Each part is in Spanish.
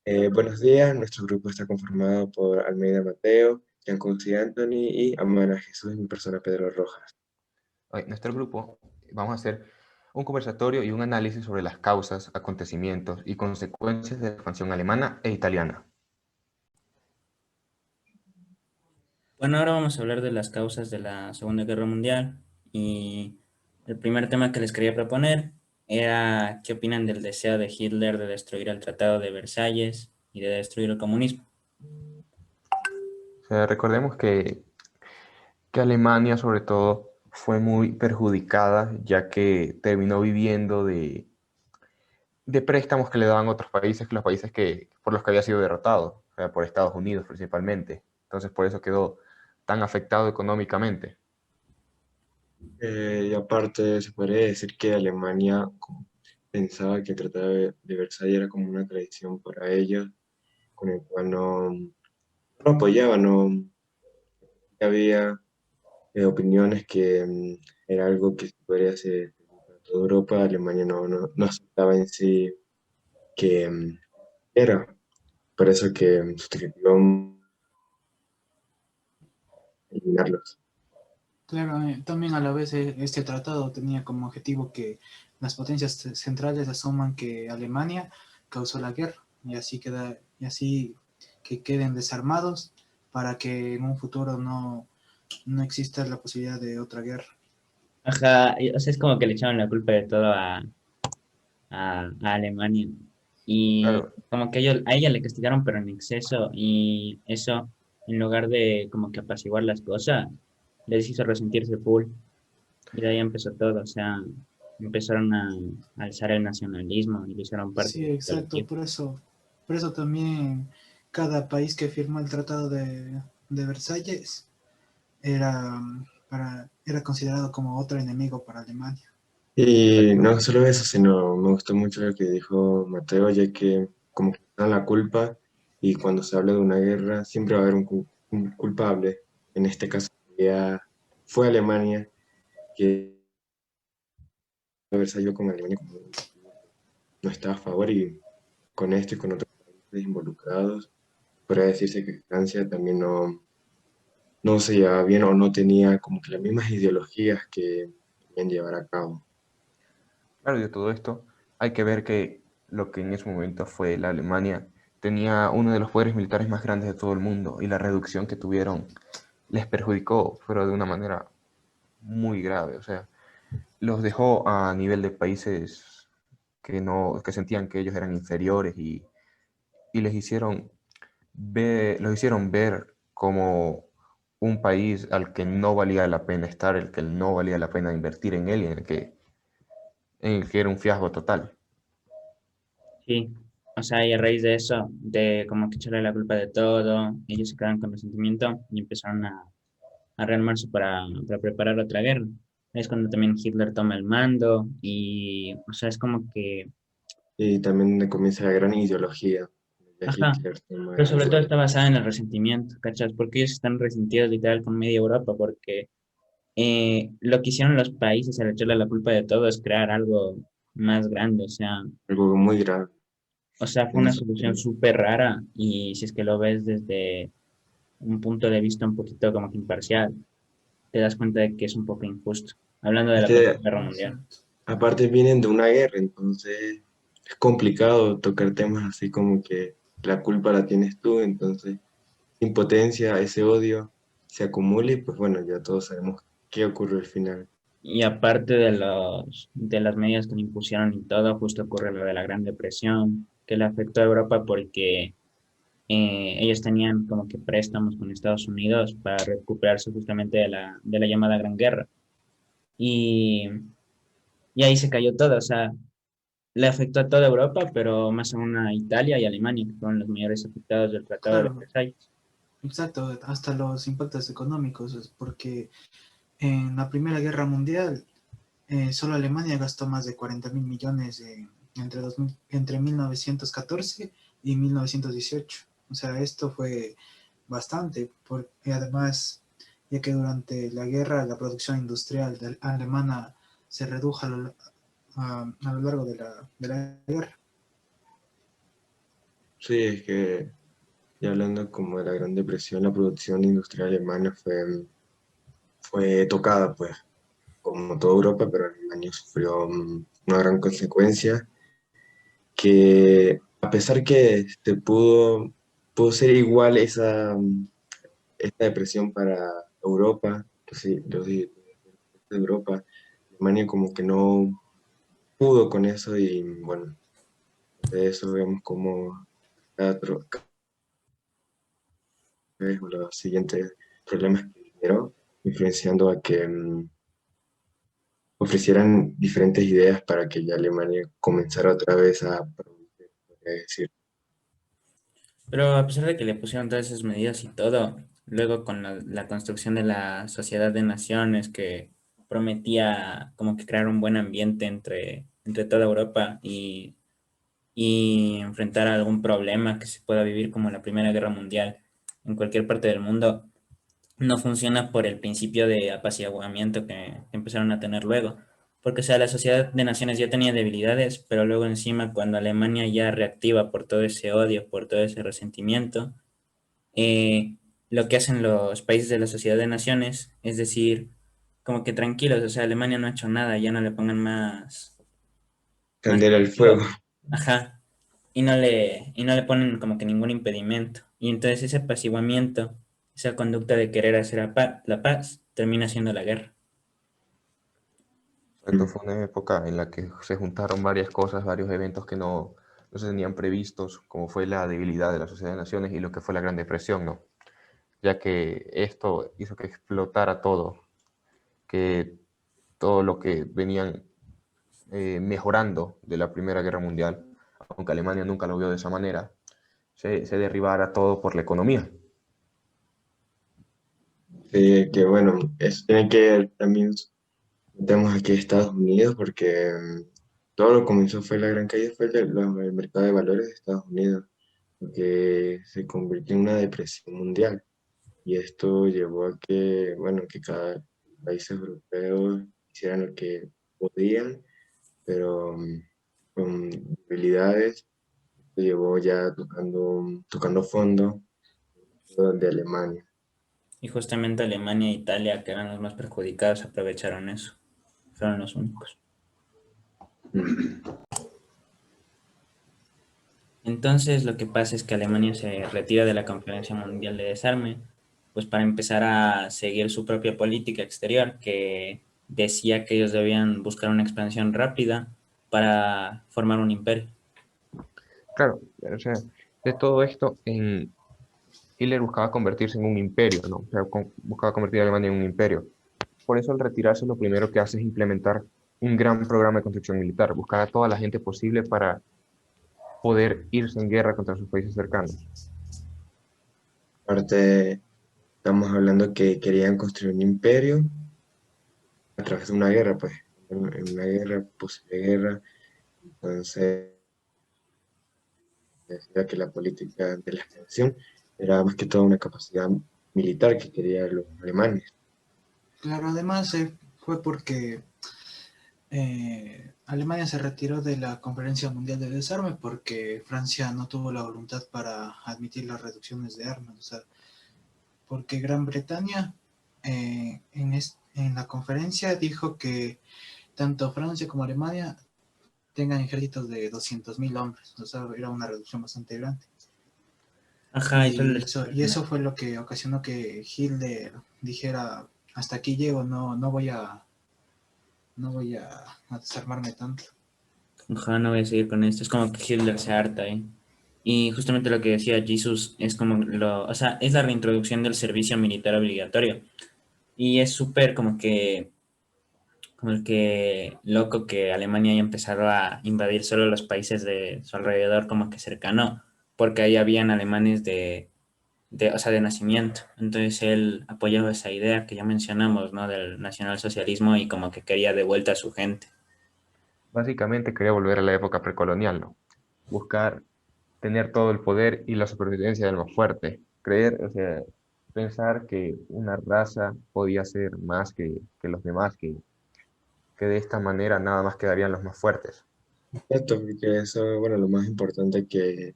Buenos días, nuestro grupo está conformado por Almeida Mateo, Giancusi Anthony y Amara Jesús, mi persona Pedro Rojas. Hoy, en nuestro grupo vamos a hacer un conversatorio y un análisis sobre las causas, acontecimientos y consecuencias de la expansión alemana e italiana. Bueno, ahora vamos a hablar de las causas de la Segunda Guerra Mundial y el primer tema que les quería proponer era qué opinan del deseo de Hitler de destruir el Tratado de Versalles y de destruir el comunismo. O sea, recordemos que Alemania, sobre todo, fue muy perjudicada, ya que terminó viviendo de préstamos que le daban otros países, que los países por los que había sido derrotado, o sea, por Estados Unidos principalmente. Entonces, por eso quedó tan afectado económicamente. Y aparte, se podría decir que Alemania pensaba que el Tratado de Versalles era como una traición para ellos, con el cual no apoyaba, no había opiniones que era algo que se podría hacer para toda Europa. Alemania no aceptaba en sí que era. Por eso que su objetivo eliminarlos. Claro, también a la vez este tratado tenía como objetivo que las potencias centrales asuman que Alemania causó la guerra y así que queden desarmados para que en un futuro no exista la posibilidad de otra guerra. Ajá, o sea, es como que le echaban la culpa de todo a Alemania y Claro, como que a ella le castigaron pero en exceso y eso, en lugar de como que apaciguar las cosas, les hizo resentirse full. Y de ahí empezó todo, o sea, empezaron a alzar el nacionalismo y lo hicieron parte Sí, de la exacto, ideología. por eso también cada país que firmó el tratado de Versalles era, era considerado como otro enemigo para Alemania. Y no solo eso, sino me gustó mucho lo que dijo Mateo, ya que como que dan la culpa y cuando se habla de una guerra siempre va a haber un culpable. En este caso ya fue Alemania, que haber salido con Alemania como no estaba a favor y con esto y con otros países involucrados, podría decirse que Francia también no se llevaba bien o no tenía como que las mismas ideologías que querían llevar a cabo. claro, y de todo esto hay que ver que lo que en ese momento fue la Alemania tenía uno de los poderes militares más grandes de todo el mundo y la reducción que tuvieron les perjudicó, pero de una manera muy grave. O sea, los dejó a nivel de países que sentían que ellos eran inferiores y los hicieron ver como un país al que no valía la pena estar, el que no valía la pena invertir en él y en el que era un fiasco total. Sí, o sea, y a raíz de eso, de como que echarle la culpa de todo, ellos se quedaron con resentimiento y empezaron a rearmarse para preparar otra guerra. Es cuando también Hitler toma el mando y, o sea, es como que, Y también comienza la gran ideología de ajá, Hitler, toma pero el sobre todo poder. está basada en el resentimiento, ¿cachas? Porque ellos están resentidos literal con media Europa, porque lo que hicieron los países al echarle la culpa de todo es crear algo más grande, Algo muy grave o sea, fue en una ese solución tiempo. súper rara y si es que lo ves desde un punto de vista un poquito como que imparcial, te das cuenta de que es un poco injusto. Hablando de Es la Primera que Guerra Mundial. Exacto. aparte vienen de una guerra, entonces es complicado tocar temas así como que la culpa la tienes tú, entonces impotencia, ese odio se acumula y pues bueno, ya todos sabemos qué ocurrió al final. Y aparte de las medidas que le impusieron y todo, justo ocurre lo de la Gran Depresión, que le afectó a Europa porque ellos tenían como que préstamos con Estados Unidos para recuperarse justamente de la llamada Gran Guerra. Y, y ahí se cayó todo, o sea, le afectó a toda Europa, pero más aún a Italia y Alemania, que fueron los mayores afectados del Tratado de Claro, Versalles. exacto, hasta los impactos económicos, porque en la Primera Guerra Mundial solo Alemania gastó más de 40.000 millones entre 1914 y 1918. O sea, esto fue bastante, porque además, ya que durante la guerra la producción industrial alemana se redujo a lo largo de la guerra. Sí, es que ya hablando como de la Gran Depresión, la producción industrial alemana fue tocada, pues, como toda Europa, pero Alemania sufrió una gran consecuencia que a pesar que pudo ser igual esta depresión para Europa, pues sí, de Europa, Alemania como que no pudo con eso y bueno, de eso vemos como cada vez los siguientes problemas que generó, influenciando a que ofrecieran diferentes ideas para que ya Alemania comenzara otra vez a producir, podría decir. Pero a pesar de que le pusieron todas esas medidas y todo, luego con la construcción de la Sociedad de Naciones que prometía como que crear un buen ambiente entre toda Europa y enfrentar algún problema que se pueda vivir como la Primera Guerra Mundial en cualquier parte del mundo, no funciona por el principio de apaciguamiento que empezaron a tener luego. Porque, o sea, la Sociedad de Naciones ya tenía debilidades, pero luego encima cuando Alemania ya reactiva por todo ese odio, por todo ese resentimiento, eh, lo que hacen los países de la Sociedad de Naciones es decir, como que tranquilos, o sea, Alemania no ha hecho nada, ya no le pongan más Candela al fuego. ajá, y no le ponen como que ningún impedimento. Y entonces ese apaciguamiento, esa conducta de querer hacer la paz, termina siendo la guerra. Exacto, fue una época en la que se juntaron varias cosas, varios eventos que no se tenían previstos, como fue la debilidad de la Sociedad de Naciones y lo que fue la Gran Depresión, ¿no? Ya que esto hizo que explotara todo, que todo lo que venían mejorando de la Primera Guerra Mundial, aunque Alemania nunca lo vio de esa manera, se derribara todo por la economía. Que bueno, eso tiene que ver también, metemos aquí Estados Unidos, porque todo lo que comenzó fue la gran caída, fue el mercado de valores de Estados Unidos, porque se convirtió en una depresión mundial. Y esto llevó a que, bueno, que cada país europeo hicieran lo que podían, pero con debilidades, lo llevó ya tocando fondo de Alemania. Y justamente Alemania e Italia, que eran los más perjudicados, aprovecharon eso. Fueron los únicos. Mm. Entonces lo que pasa es que Alemania se retira de la Conferencia Mundial de Desarme, pues para empezar a seguir su propia política exterior, que decía que ellos debían buscar una expansión rápida para formar un imperio. Claro, o sea, de todo esto, Hitler buscaba convertirse en un imperio, ¿no? O sea, buscaba convertir a Alemania en un imperio. Por eso al retirarse lo primero que hace es implementar un gran programa de construcción militar, buscar a toda la gente posible para poder irse en guerra contra sus países cercanos. Aparte, estamos hablando que querían construir un imperio a través de una guerra, pues, en una guerra, posible guerra. Entonces, decía que la política de la expansión era más que todo una capacidad militar que querían los alemanes. Claro, además fue porque Alemania se retiró de la Conferencia Mundial de Desarme porque Francia no tuvo la voluntad para admitir las reducciones de armas. O sea, porque Gran Bretaña en la conferencia dijo que tanto Francia como Alemania tengan ejércitos de 200.000 hombres. O sea, era una reducción bastante grande. Ajá, y solo les... Y eso fue lo que ocasionó que Hitler dijera, hasta aquí llego, no voy a desarmarme tanto. Ajá, no voy a seguir con esto. Es como que Hitler se harta, ¿eh? Y justamente lo que decía Jesus es como o sea, es la reintroducción del servicio militar obligatorio. Y es súper como el que loco que Alemania haya empezado a invadir solo los países de su alrededor como que cercano, porque ahí habían alemanes o sea, de nacimiento. Entonces él apoyaba esa idea que ya mencionamos, ¿no? Del nacionalsocialismo y como que quería de vuelta a su gente. Básicamente quería volver a la época precolonial, ¿no? Buscar tener todo el poder y la supervivencia del más fuerte. Creer, o sea, pensar que una raza podía ser más que los demás, que de esta manera nada más quedarían los más fuertes. Esto, porque eso, bueno, lo más importante que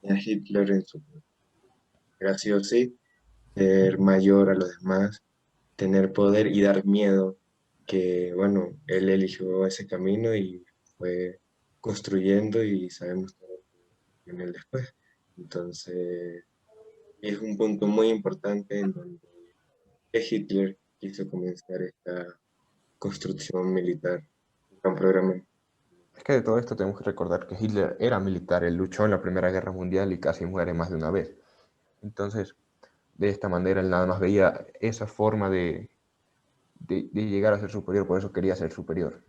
a Hitler en su era sí o sí, ser mayor a los demás, tener poder y dar miedo, que bueno, él eligió ese camino y fue construyendo y sabemos todo lo que viene él después. Entonces, es un punto muy importante en donde Hitler quiso comenzar esta construcción militar, un gran programa. Es que de todo esto tenemos que recordar que Hitler era militar, él luchó en la Primera Guerra Mundial y casi muere más de una vez. Entonces, de esta manera él nada más veía esa forma de llegar a ser superior, por eso quería ser superior.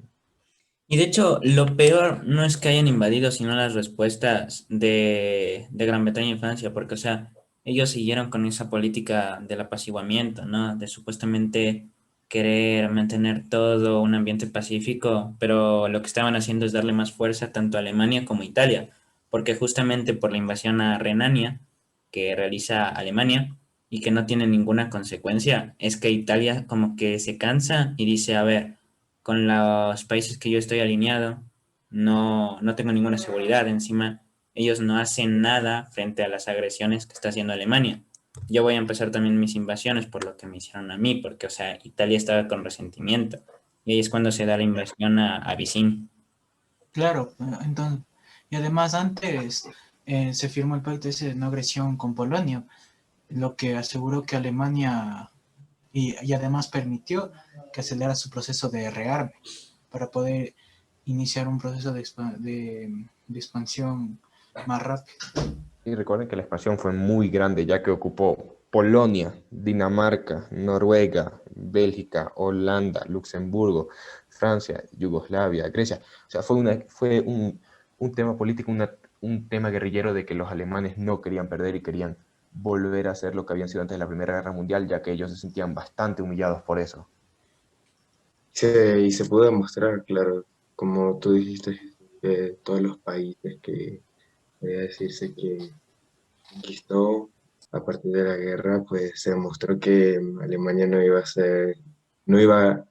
Y de hecho, lo peor no es que hayan invadido, sino las respuestas de Gran Bretaña y Francia, porque, o sea, ellos siguieron con esa política del apaciguamiento, ¿no? De supuestamente querer mantener todo un ambiente pacífico, pero lo que estaban haciendo es darle más fuerza tanto a Alemania como a Italia, porque justamente por la invasión a Renania que realiza Alemania y que no tiene ninguna consecuencia, es que Italia como que se cansa y dice, a ver, con los países que yo estoy alineado, no tengo ninguna seguridad. Encima, ellos no hacen nada frente a las agresiones que está haciendo Alemania. Yo voy a empezar también mis invasiones por lo que me hicieron a mí, porque, o sea, Italia estaba con resentimiento. Y ahí es cuando se da la invasión a Vicín. Claro, entonces, y además antes se firmó el pacto ese de no agresión con Polonia, lo que aseguró que Alemania y además permitió que acelerara su proceso de rearme para poder iniciar un proceso de expansión más rápido. Y recuerden que la expansión fue muy grande, ya que ocupó Polonia, Dinamarca, Noruega, Bélgica, Holanda, Luxemburgo, Francia, Yugoslavia, Grecia. O sea, un tema político, un tema guerrillero de que los alemanes no querían perder y querían volver a ser lo que habían sido antes de la Primera Guerra Mundial, ya que ellos se sentían bastante humillados por eso. Y se pudo demostrar, claro, como tú dijiste, todos los países que podría decirse que conquistó a partir de la guerra, pues se demostró que Alemania no iba a ser, no iba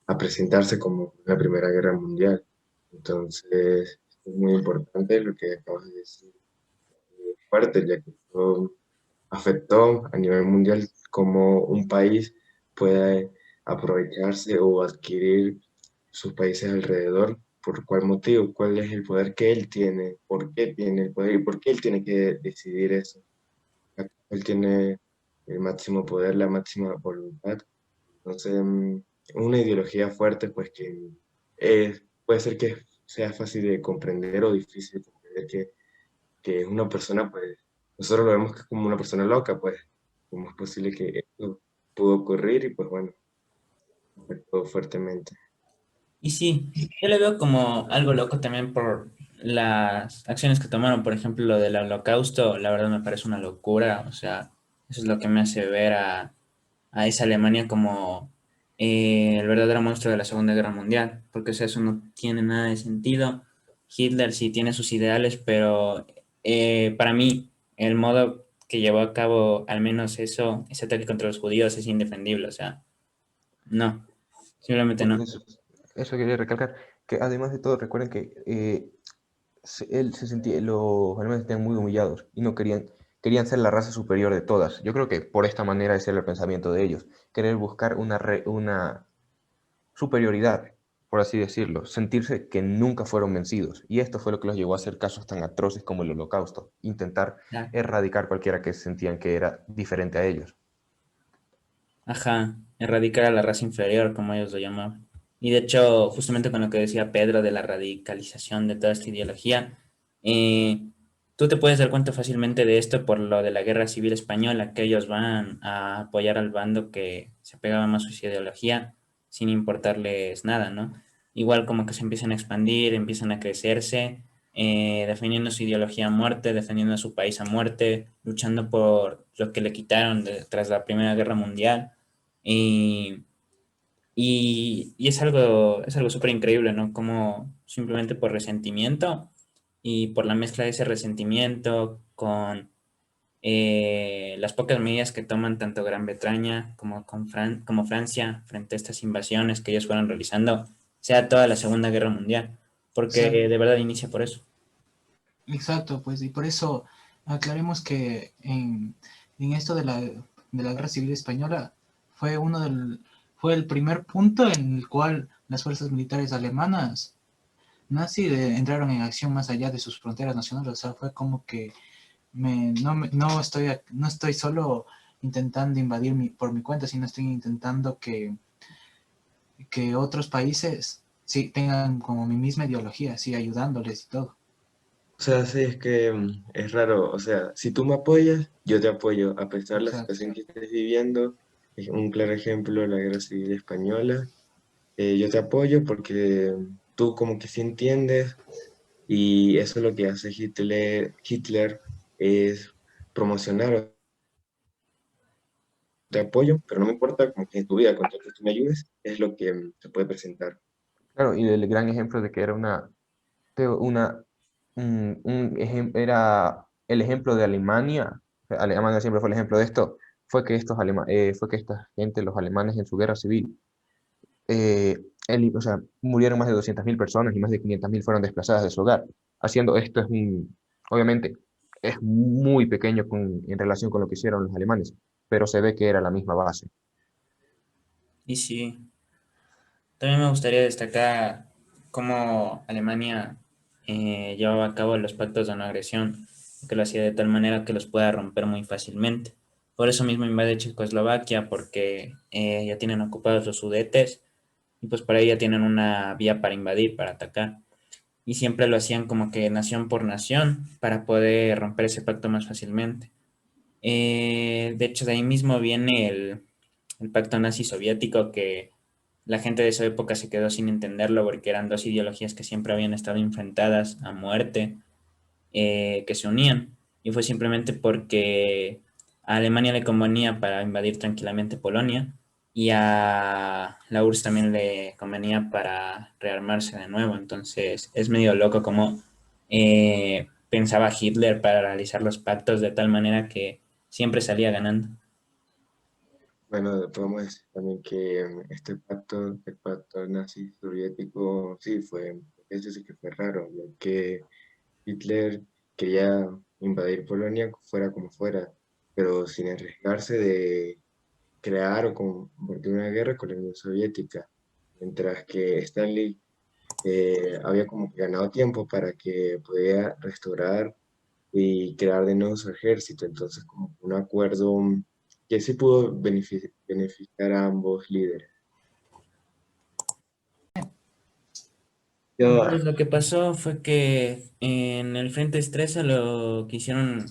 a presentarse como la Primera Guerra Mundial. Entonces, es muy importante lo que acabas de decir, fuerte, ya que esto afectó a nivel mundial cómo un país puede aprovecharse o adquirir sus países alrededor. ¿Por cuál motivo? ¿Cuál es el poder que él tiene? ¿Por qué tiene el poder? ¿Y por qué él tiene que decidir eso? Él tiene el máximo poder, la máxima voluntad. Entonces, una ideología fuerte, pues que puede ser que sea fácil de comprender o difícil de comprender que es una persona, pues, nosotros lo vemos que es como una persona loca, pues, ¿cómo es posible que esto pudo ocurrir? Y pues bueno, afectó fuertemente. Y sí, yo le veo como algo loco también por las acciones que tomaron. Por ejemplo, lo del holocausto, la verdad me parece una locura. O sea, eso es lo que me hace ver a esa Alemania como el verdadero monstruo de la Segunda Guerra Mundial. Porque, o sea, eso no tiene nada de sentido. Hitler sí tiene sus ideales, pero para mí, el modo que llevó a cabo al menos eso, ese ataque contra los judíos es indefendible. O sea, no, simplemente no. Porque eso quería recalcar, que además de todo, recuerden que él se sentía, los alemanes se sentían muy humillados y no querían ser la raza superior de todas. Yo creo que por esta manera ese era el pensamiento de ellos, querer buscar una superioridad, por así decirlo, sentirse que nunca fueron vencidos. Y esto fue lo que los llevó a hacer casos tan atroces como el Holocausto, intentar erradicar cualquiera que sentían que era diferente a ellos. Ajá, erradicar a la raza inferior, como ellos lo llamaban. Y de hecho, justamente con lo que decía Pedro de la radicalización de toda esta ideología, eh, tú te puedes dar cuenta fácilmente de esto por lo de la Guerra Civil Española, que ellos van a apoyar al bando que se pegaba más a su ideología sin importarles nada, ¿no? Igual como que se empiezan a expandir, empiezan a crecerse, defendiendo su ideología a muerte, defendiendo a su país a muerte, luchando por lo que le quitaron tras la Primera Guerra Mundial. Y, y es algo súper increíble, ¿no? Como simplemente por resentimiento y por la mezcla de ese resentimiento con las pocas medidas que toman tanto Gran Bretaña como Francia frente a estas invasiones que ellos fueron realizando, sea toda la Segunda Guerra Mundial, porque Exacto, de verdad inicia por eso. exacto, pues y por eso aclaremos que en esto de la Guerra Civil Española fue fue el primer punto en el cual las fuerzas militares alemanas nazi entraron en acción más allá de sus fronteras nacionales. O sea, fue como que no estoy solo intentando invadir por mi cuenta, sino estoy intentando que otros países sí tengan como mi misma ideología, sí, ayudándoles y todo. O sea, sí, es que es raro. O sea, si tú me apoyas, yo te apoyo, a pesar de la Exacto. situación que estés viviendo. Es un claro ejemplo la Guerra Civil Española. Yo te apoyo porque tú como que sí entiendes y eso es lo que hace Hitler es promocionar. Te apoyo, pero no me importa como que en tu vida, con todo que tú me ayudes, es lo que se puede presentar. Claro, y del gran ejemplo de que era era el ejemplo de Alemania. Alemania siempre fue el ejemplo de esto. Fue que esta gente, los alemanes en su guerra civil, o sea, murieron más de 200.000 personas y más de 500.000 fueron desplazadas de su hogar. Haciendo esto obviamente, es muy pequeño en relación con lo que hicieron los alemanes, pero se ve que era la misma base. Y sí, también me gustaría destacar cómo Alemania llevaba a cabo los pactos de no agresión, que lo hacía de tal manera que los pueda romper muy fácilmente. Por eso mismo invade Checoslovaquia, porque ya tienen ocupados los Sudetes y pues para ahí ya tienen una vía para invadir, para atacar. Y siempre lo hacían como que nación por nación para poder romper ese pacto más fácilmente. De hecho, de ahí mismo viene el pacto nazi-soviético, que la gente de esa época se quedó sin entenderlo porque eran dos ideologías que siempre habían estado enfrentadas a muerte, que se unían. Y fue simplemente porque a Alemania le convenía para invadir tranquilamente Polonia y a la URSS también le convenía para rearmarse de nuevo. Entonces es medio loco como pensaba Hitler para realizar los pactos de tal manera que siempre salía ganando. Bueno, podemos decir también que este pacto, el pacto nazi-soviético, sí fue, eso sí que fue raro, ya que Hitler quería invadir Polonia fuera como fuera, pero sin arriesgarse de crear o convertir una guerra con la Unión Soviética, mientras que Stanley había como que ganado tiempo para que pudiera restaurar y crear de nuevo su ejército. Entonces, como un acuerdo que sí pudo beneficiar a ambos líderes. Yo, Pues lo que pasó fue que en el Frente Estresa lo que hicieron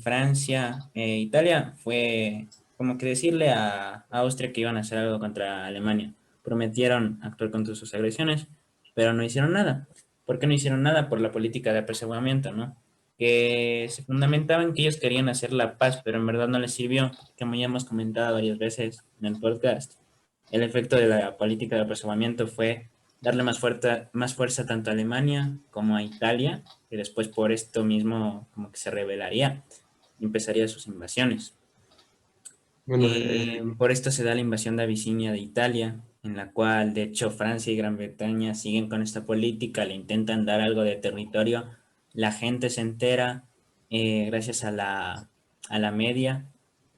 Francia e Italia fue como que decirle a Austria que iban a hacer algo contra Alemania. Prometieron actuar contra sus agresiones, pero no hicieron nada. ¿Por qué no hicieron nada? Por la política de apaciguamiento, ¿no? Que se fundamentaba en que ellos querían hacer la paz, pero en verdad no les sirvió. Como ya hemos comentado varias veces en el podcast, el efecto de la política de apaciguamiento fue darle más fuerza tanto a Alemania como a Italia, que después por esto mismo como que se rebelaría y empezaría sus invasiones. bueno, Por esto se da la invasión de Abisinia de Italia, en la cual de hecho Francia y Gran Bretaña siguen con esta política, le intentan dar algo de territorio, la gente se entera gracias a la media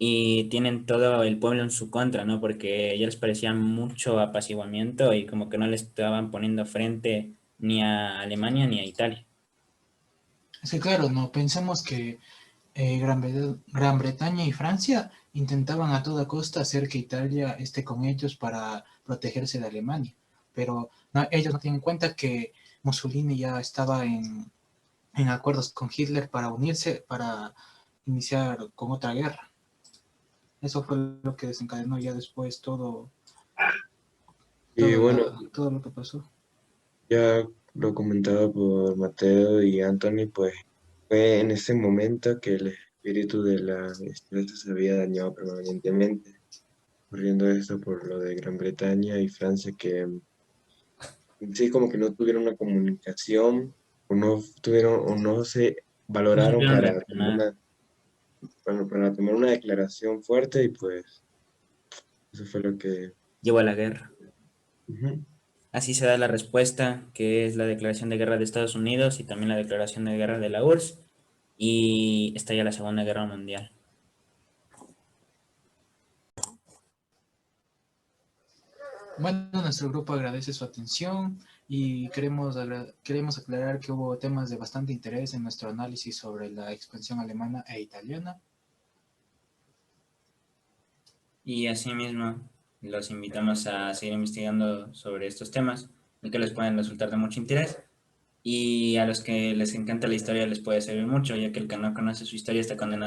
y tienen todo el pueblo en su contra, ¿no? Porque ya les parecía mucho apaciguamiento y como que no les estaban poniendo frente ni a Alemania ni a Italia. Es que claro, no pensemos que Gran Bretaña y Francia intentaban a toda costa hacer que Italia esté con ellos para protegerse de Alemania, pero ellos no tienen en cuenta que Mussolini ya estaba en acuerdos con Hitler para unirse, para iniciar con otra guerra. Eso fue lo que desencadenó ya después y bueno, todo lo que pasó. ya lo comentado por Mateo y Anthony, pues fue en ese momento que el espíritu de la estrella se había dañado permanentemente, ocurriendo esto por lo de Gran Bretaña y Francia, que sí como que no tuvieron una comunicación o no tuvieron o no se No valoraron supieron reaccionar. para tomar una declaración fuerte y pues eso fue lo que... Llevó a la guerra. Ujú. Así se da la respuesta, que es la declaración de guerra de Estados Unidos y también la declaración de guerra de la URSS. y estalla la Segunda Guerra Mundial. Bueno, nuestro grupo agradece su atención y queremos aclarar que hubo temas de bastante interés en nuestro análisis sobre la expansión alemana e italiana. Y asimismo, los invitamos a seguir investigando sobre estos temas, que les pueden resultar de mucho interés. Y a los que les encanta la historia les puede servir mucho, ya que el que no conoce su historia está condenado